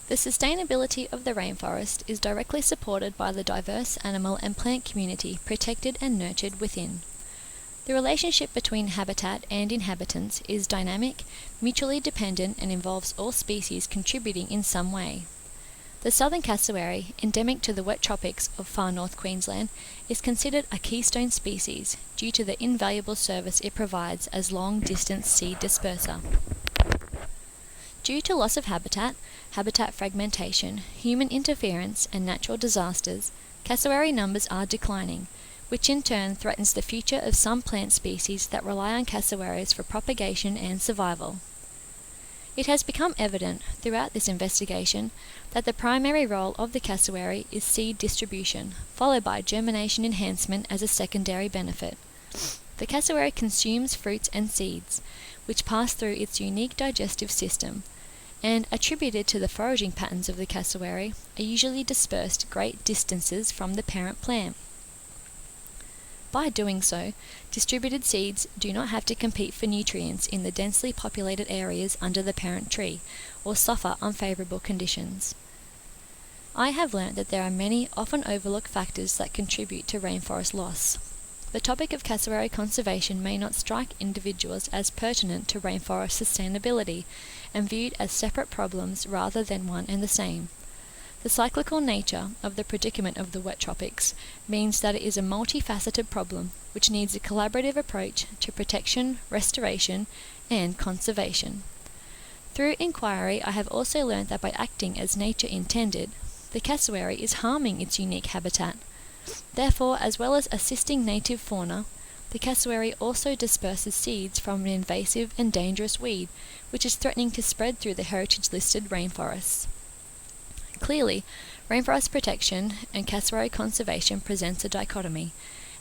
The sustainability of the rainforest is directly supported by the diverse animal and plant community protected and nurtured within. The relationship between habitat and inhabitants is dynamic, mutually dependent, and involves all species contributing in some way. The southern cassowary, endemic to the wet tropics of far north Queensland, is considered a keystone species due to the invaluable service it provides as long-distance seed disperser. Due to loss of habitat fragmentation, human interference, and natural disasters, cassowary numbers are declining, which in turn threatens the future of some plant species that rely on cassowaries for propagation and survival. It has become evident throughout this investigation that the primary role of the cassowary is seed distribution, followed by germination enhancement as a secondary benefit. The cassowary consumes fruits and seeds, which pass through its unique digestive system, and attributed to the foraging patterns of the cassowary, are usually dispersed great distances from the parent plant. By doing so, distributed seeds do not have to compete for nutrients in the densely populated areas under the parent tree, or suffer unfavourable conditions. I have learnt that there are many often overlooked factors that contribute to rainforest loss. The topic of cassowary conservation may not strike individuals as pertinent to rainforest sustainability and viewed as separate problems rather than one and the same. The cyclical nature of the predicament of the wet tropics means that it is a multifaceted problem which needs a collaborative approach to protection, restoration, and conservation. Through Enquiry, I have also learnt that by acting as nature intended, the cassowary is harming its unique habitat. Therefore, as well as assisting native fauna, the cassowary also disperses seeds from an invasive and dangerous weed, which is threatening to spread through the heritage-listed rainforests. Clearly, rainforest protection and cassowary conservation presents a dichotomy,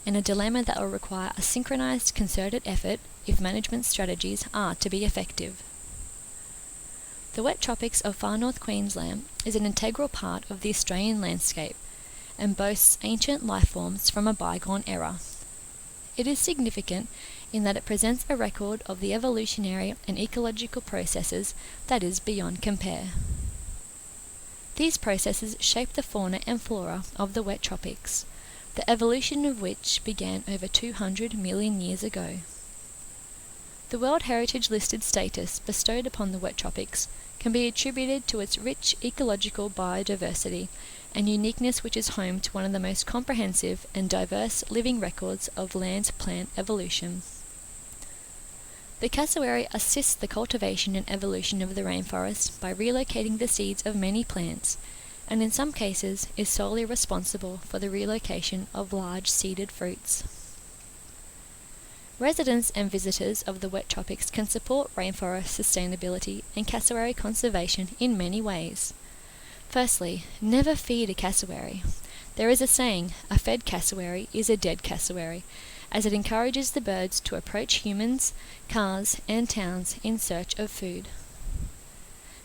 and a dilemma that will require a synchronised, concerted effort if management strategies are to be effective. The wet tropics of far north Queensland is an integral part of the Australian landscape, and boasts ancient life forms from a bygone era. It is significant in that it presents a record of the evolutionary and ecological processes that is beyond compare. These processes shape the fauna and flora of the wet tropics, the evolution of which began over 200 million years ago. The World Heritage listed status bestowed upon the wet tropics can be attributed to its rich ecological biodiversity and uniqueness, which is home to one of the most comprehensive and diverse living records of land-plant evolution. The cassowary assists the cultivation and evolution of the rainforest by relocating the seeds of many plants, and in some cases is solely responsible for the relocation of large seeded fruits. Residents and visitors of the wet tropics can support rainforest sustainability and cassowary conservation in many ways. Firstly, never feed a cassowary. There is a saying, a fed cassowary is a dead cassowary, as it encourages the birds to approach humans, cars, and towns in search of food.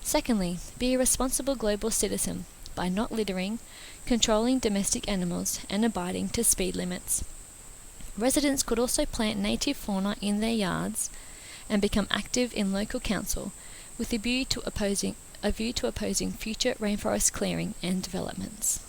Secondly, be a responsible global citizen by not littering, controlling domestic animals, and abiding to speed limits. Residents could also plant native fauna in their yards and become active in local council with a view to opposing future rainforest clearing and developments.